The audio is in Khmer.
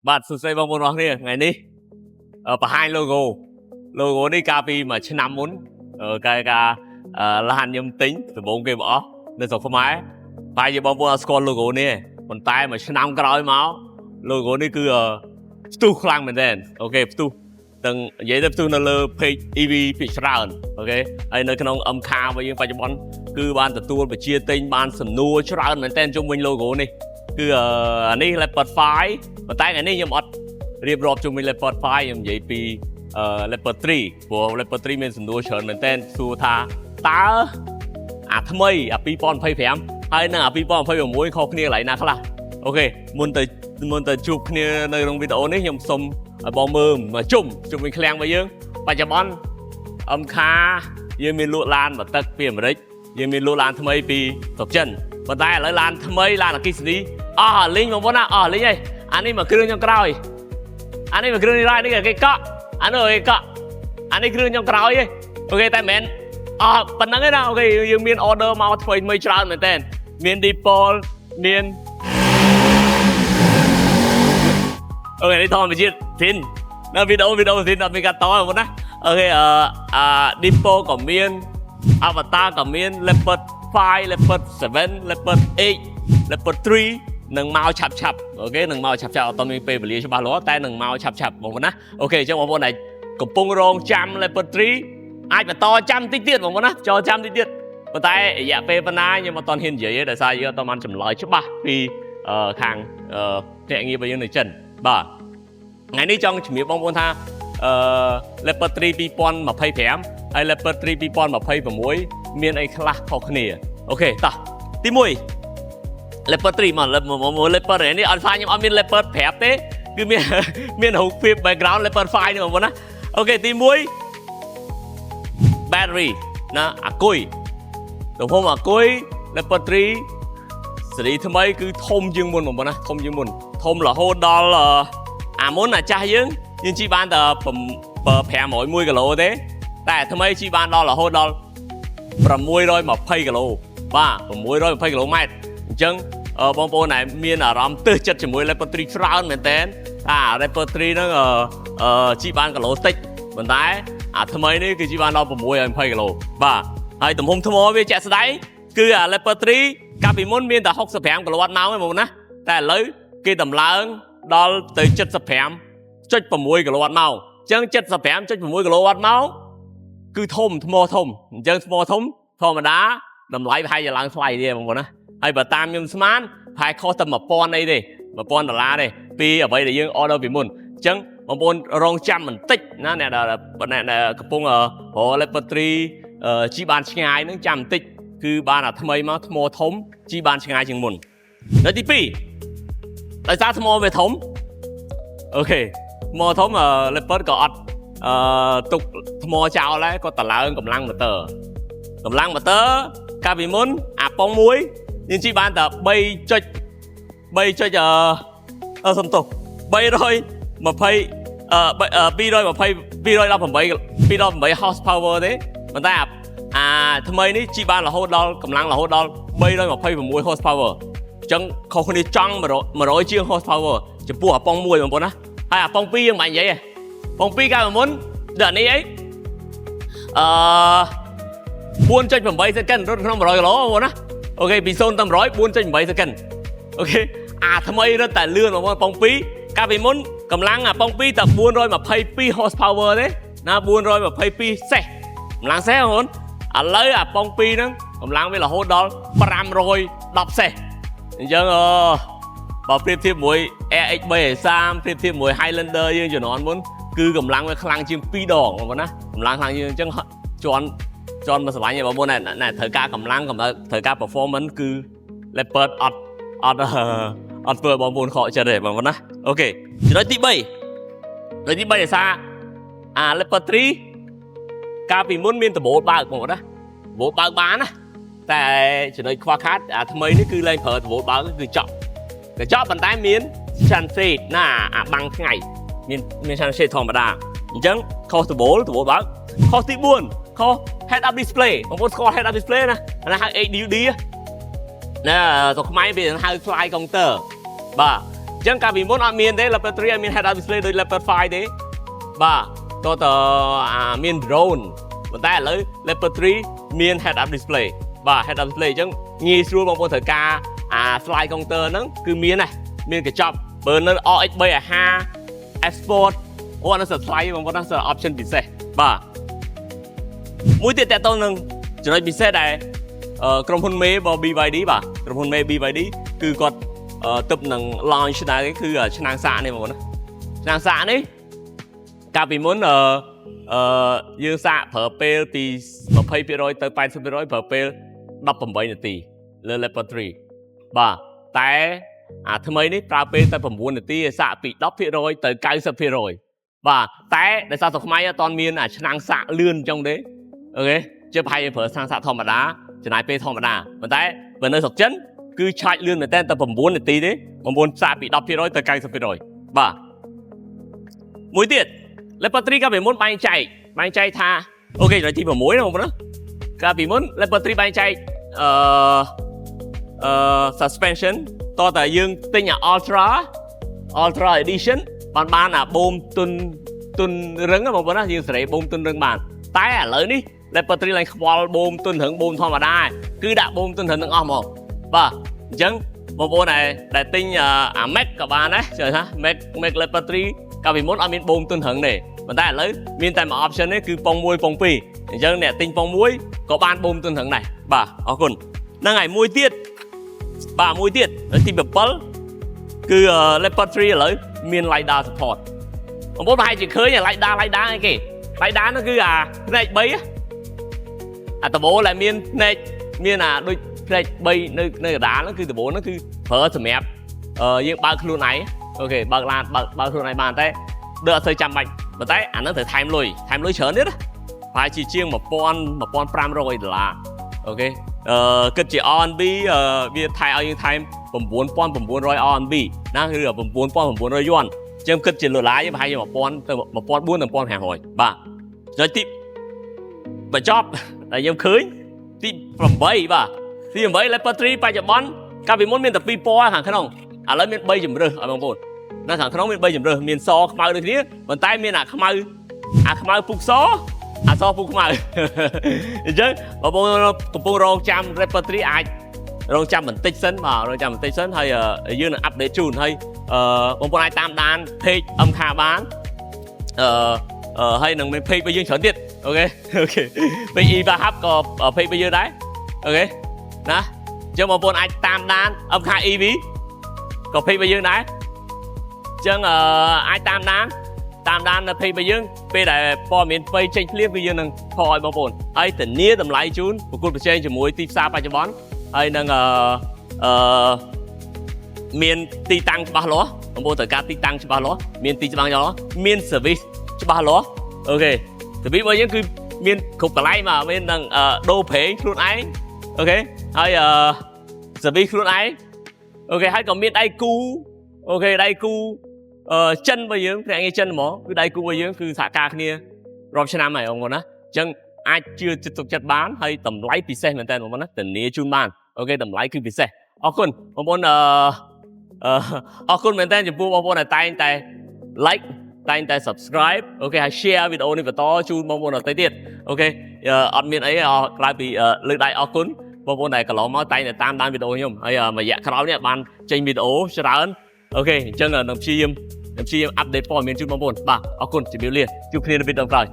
បាទសួស្តីបងប្អូនអរគ្នាថ្ងៃនេះបង្ហាញ logo នេះកាលពីមួយឆ្នាំមុនការឡានខ្ញុំទិញដំបូងគេបងអស់នៅស្រុកខ្មែរតែជាបងប្អូនអត់ស្គាល់ logo នេះប៉ុន្តែមួយឆ្នាំក្រោយមក logo នេះគឺផ្ទុះខ្លាំងមែនទែនអូខេផ្ទុះទាំងនិយាយទៅផ្ទុះនៅលើ page EV ពីច្រើនអូខេហើយនៅក្នុង MK របស់យើងបច្ចុប្បន្នគឺបានទទួលប្រជាទិញបានសំណួរច្រើនមែនទែនជុំវិញ logo នេះគឺអានេះ Leopard 5ប៉ុន្តែថ្ងៃនេះខ្ញុំអត់រៀបរាប់ជុំវិញ Leopard 5ខ្ញុំនិយាយពីLeopard 3ព្រោះ Leopard 3មានសំណួរច្រើនមែនទែនសួរថាតើអាថ្មីអា2025ហើយនិងអា2026ខុសគ្នាកន្លែងណាខ្លះអូខេមុនទៅជួបគ្នានៅក្នុងវីដេអូនេះខ្ញុំសូមឲ្យបងមើលមកជុំវិញឃ្លាំងរបស់យើងបច្ចុប្បន្ន MK យើងមានលក់ឡានបទឹកពីអាមេរិកយើងមានលក់ឡានថ្មីពីស្រុកចិនប៉ុន្តែឥឡូវឡានថ្មីឡានអគ្គិសនីអស់លីងបងប្អូនណាអស់លីងហើយអានេះមកគ្រឿងចុងក្រោយអានេះមកគ្រឿងនេះនេះគេកក់អានោះគេកក់អានេះគ្រឿងចុងក្រោយឯងអូខេតែមិនមែនអស់ប៉ុណ្្នឹងទេណាអូខេយើងមាន order មកថ្មីច្រើនមែនតើមាន Dipol មានអូខេនេះធម្មជាតិទីននៅវីដេអូទីនអត់មានកាត់តបងប្អូនណាអូខេDipol ក៏មាន Avatar ក៏មាន Leopard 5 Leopard 7 Leopard 8 Leopard 3នឹងមកឆាប់អូខេនឹងមកឆាប់អត់មានពេលវេលាច្បាស់លាស់តែនឹងមកឆាប់បងប្អូនណាអូខេអញ្ចឹងបងប្អូនដែលកំពុងរងចាំ Leopard 3អាចបន្តចាំតិចទៀតបងប្អូនណាចូលចាំតិចទៀតប៉ុន្តែរយៈពេលប៉ុណ្ណាខ្ញុំអត់ទាន់ហ៊ាននិយាយទេដោយសារយើងអត់បានចម្លើយច្បាស់ពីខាងភ្នាក់ងាររបស់យើងនៅចិនបាទថ្ងៃនេះចង់ជំរាបបងប្អូនថាLeopard 3 2025ហើយ Leopard 3 2026មានអីខ្លះខុសគ្នាអូខេតោះទី1 Leopard 3មក Leopard នេះអត់ថាខ្ញុំអត់មាន Leopard ប្រាប់ទេគឺមានរូបភាព background Leopard 5នេះបងប្អូនណាអូខេទី1 battery ណាអាគុយទំហំអាគុយ Leopard 3ស៊េរីថ្មីគឺធំជាងមុនបងប្អូនណាធំជាងមុនធំរហូតដល់អាមុនអាចាស់យើងជិះបានតែ501គីឡូទេតែថ្មីជិះបានដល់រហូតដល់620គីឡូបាទ620គីឡូម៉ែត្រអញ្ចឹងបងប្អូនដែលមានអារម្មណ៍ទើសចិត្តជាមួយ Leopard 3ច្រើនមែនតើLeopard 3ហ្នឹងជិះបានគីឡូតិចប៉ុន្តែអាថ្មីនេះគឺជិះបានដល់620គីឡូបាទហើយទំហំថ្មវាជាក់ស្ដែងគឺអា Leopard 3កាលពីមុនមានតែ65គីឡូវ៉ាត់ម៉ោងទេបងប្អូនណាតែឥឡូវគេតម្លើងដល់ទៅ75.6គីឡូវ៉ាត់ម៉ោងអញ្ចឹង75.6គីឡូវ៉ាត់ម៉ោងគឺធំថ្មធំអញ្ចឹងថ្មធំធម្មតាតម្លៃប្រហែលជាឡើងថ្លៃទេបងប្អូនណាហើយបើតាមខ្ញុំស្មានប្រហែលខុសតែ1000អីទេ$1000ទេពីអ្វីដែលយើង order ពីមុនអញ្ចឹងបងប្អូនរងចាំបន្តិចណាអ្នកដែលកំពុងLeopard 3ជីបានឆ្ងាយនឹងចាំបន្តិចគឺបានអាថ្មីមកថ្មធំជីបានឆ្ងាយជាងមុននៅទី2ដោយសារថ្មវាធំអូខេថ្មធំLeopard ក៏អត់ទុកថ្មចោលដែរក៏តម្លើងកម្លាំងម៉ូទ័រកាលពីមុនអាប៉ុងមួយយើងជិះបានតែសំទោស218 horsepower ទេប៉ុន្តែអាថ្មីនេះជិះបានរហូតដល់កម្លាំងរហូតដល់326 horsepower អញ្ចឹងខុសគ្នាចង់100ជាង horsepower ចំពោះអាប៉ុងមួយបងប្អូនណាហើយអាប៉ុង2យើងមិននិយាយទេប៉ុង2កាលពីមុនដល់នេះអី4.8 second រត់ក្នុង100គីឡូបងប្អូនណាអូខេពី0ទៅ100 4.8 second អូខេអាថ្មីរត់តែលឿនបងប្អូនប៉ុង2កាលពីមុនកម្លាំងអាប៉ុង2តែ422 horsepower ទេណា422សេះកម្លាំងសេះបងប្អូនឥឡូវអាប៉ុង2ហ្នឹងកម្លាំងវារហូតដល់510សេះអញ្ចឹងបើប្រៀបធៀបមួយ RX 330ប្រៀបធៀបមួយ Highlander យើងជំនាន់មុនគឺកម្លាំងវាខ្លាំងជាង2ដងបងប្អូនណាកម្លាំងខ្លាំងជាងអញ្ចឹងជន់មកស្រឡាញ់ឯងបងប្អូនណាត្រូវការកម្លាំងត្រូវការ performance គឺ Leopard អត់ធ្វើបងប្អូនខកចិត្តទេបងប្អូនណាអូខេចំណុចទី3ដោយសារLeopard 3កាលពីមុនមានដបូលបើកបងប្អូនណាដបូលបើកបានណាតែចំណុចខ្វះខាតអាថ្មីនេះគឺលែងប្រើដបូលបើកគឺចប់ប៉ុន្តែមាន sunshade ណាអាបាំងថ្ងៃមាន sunshade ធម្មតាអញ្ចឹងខុសដបូលបើកខុសទី4ខុស head up display បងប្អូនស្គាល់ head up display ណាហៅ HUD ណាទៅខ្មែរវាហៅ fly counter បាទអ ចឹងកាលពីមុនអត់មានទេ leopard 3 អត់មាន head up display ដូច leopard 5 ទេបាទតោះតមាន drone ប៉ុន្តែឥឡូវ leopard 3 មាន head up display បាទ head up display អញ្ចឹងងាយស្រួលបងប្អូនត្រូវការslide counter ហ្នឹងគឺមានដែរមានកញ្ចប់បើនៅ RX 350 Export អូអានោះ slide បងប្អូនណា option ពិសេសបាទមួយទៀតតទៅនឹងចំណុចពិសេសដែលក្រុមហ៊ុនមេរបស់ BYD បាទក្រុមហ៊ុនមេ BYD គឺគាត់ទឹកនឹង launch ដែរគឺឆ្នាំងសាកនេះបងប្អូនណាឆ្នាំងសាកនេះកាលពីមុនយើងសាកប្រើពេលពី 20% ទៅ 80% ប្រើពេល 18 នាទីលើ Leopard 3 បាទតែថ្មីនេះប្រើពេលតែ 9 នាទីឲ្យសាកពី 10% ទៅ 90% បាទតែដោយសារតែខ្មែរអត់ទាន់មានឆ្នាំងសាកលឿនអញ្ចឹងទេអូខេជិះប្រហែលប្រើឆ្នាំងសាកធម្មតាចំណាយពេលធម្មតាប៉ុន្តែបើនៅស្រុកចិនគឺឆាច់លឿនមែនតើតែ 9 នាទីទេ9សាកពី 10% ទៅ 90% បាទមួយទៀត Leopard 3 កាលពីមុនបែងចែកថាអូខេចំណុចទី6ណាបងប្អូនណាកាលពីមុន Leopard 3 បែងចែកsuspension តោះតែយើងទិញUltra Edition បានបូមទុនរឹងបងប្អូនណាយើងសេរីបូមទុនរឹងបានតែឥឡូវនេះ Leopard 3 ឡើងខ្វល់បូមទុនរឹងបូមធម្មតាគឺដាក់បូមទុនរឹងទាំងអស់ហ្មងបាទអញ្ចឹងបងប្អូនដែលទិញMac ក៏បានដែរជឿថា Mac Leopard 3 កាលពីមុនអត់មានបូមទុនរឹងទេប៉ុន្តែឥឡូវមានតែមួយ option នេះគឺពង1ពង2អញ្ចឹងអ្នកទិញពង1ក៏បានបូមទុនរឹងដែរបាទអរគុណហ្នឹងហើយមួយទៀតទី7គឺ Leopard 3 ឥឡូវមាន LiDAR support បងប្អូនប្រហែលជាឃើញLiDAR អីគេ LiDAR នោះគឺផ្នែក3ដំបូលដែលមានផ្នែកមានដូចផ្នែក3នៅកណ្ដាលហ្នឹងគឺដំបូលហ្នឹងគឺប្រើសម្រាប់យើងបើកខ្លួនឯងអូខេបើកឡានបើកខ្លួនឯងបានតែដូចអត់សូវចាំបាច់ប៉ុន្តែអាហ្នឹងត្រូវថែមលុយច្រើនទៀតណាប្រហែលជាជាង $1,500 អូខេគិតជា RMB វាថែឲ្យយើងថែម $9,900 RMB ណាគឺ $9,900 យួនចឹងគិតជាដុល្លារយើងប្រហែលជា $1,000 ទៅ $1,400 ទៅ $1,500 បាទចំណុចទីបញ្ចប់ដែលយើងឃើញទី8បាទទី8 Leopard 3 បច្ចុប្បន្នកាលពីមុនមានតែ2ពណ៌ខាងក្នុងឥឡូវមាន3ជម្រើសឲ្យបងប្អូននៅខាងក្នុងមាន3ជម្រើសមានសខ្មៅដូចគ្នាប៉ុន្តែមានខ្មៅពុកសសពុកខ្មៅអញ្ចឹងបងប្អូនកំពុងរងចាំ Leopard 3 អាចរងចាំបន្តិចសិនបាទរងចាំបន្តិចសិនហើយយើងនឹងអាប់ដេតជូនហើយបងប្អូនអាចតាមដាន page MK បានហើយនឹងមាន page របស់យើងច្រើនទៀតអូខេ page Eva Hub ក៏ page របស់យើងដែរអូខេណាអញ្ចឹងបងប្អូនអាចតាមដាន MK EV ក៏ page របស់យើងដែរអញ្ចឹងអាចតាមដាននៅ page របស់យើងពេលដែលព័ត៌មានថ្មីចេញភ្លាមគឺយើងនឹងថតឲ្យបងប្អូនហើយធានាតម្លៃជូនប្រកួតប្រជែងជាមួយទីផ្សារបច្ចុប្បន្នហើយនឹងមានទីតាំងច្បាស់លាស់បងប្អូនត្រូវការទីតាំងច្បាស់លាស់មានទីច្បាំងច្បាស់លាស់មាន service ច្បាស់លាស់អូខេ service របស់យើងគឺមានគ្រប់កន្លែងមកមាននឹងដូរប្រេងខ្លួនឯងអូខេហើយservice ខ្លួនឯងអូខេហើយក៏មានដៃគូអូខេដៃគូចិនរបស់យើងអ្នកងារចិនហ្មងគឺដៃគូរបស់យើងគឺសហការគ្នារាប់ឆ្នាំហើយបងប្អូនណាអញ្ចឹងអាចជឿចិត្តទុកចិត្តបានហើយតម្លៃពិសេសមែនតើបងប្អូនណាធានាជូនបានអូខេតម្លៃគឺពិសេសអរគុណបងប្អូនអរគុណមែនតើចំពោះបងប្អូនដែលតែងតែ like តែងតែ subscribe អូខេហើយ share វីដេអូនេះបន្តជូនបងប្អូនដទៃទៀតអូខេអត់មានអីក្រៅពីលើកដៃអរគុណបងប្អូនដែលកន្លងមកតែងតែតាមដានវីដេអូខ្ញុំហើយមួយរយៈក្រោយនេះបានចេញវីដេអូច្រើនអូខេអញ្ចឹងនឹងព្យាយាមអាប់ដេតព័ត៌មានជូនបងប្អូនបាទអរគុណជម្រាបលាជួបគ្នានៅវីដេអូក្រោយ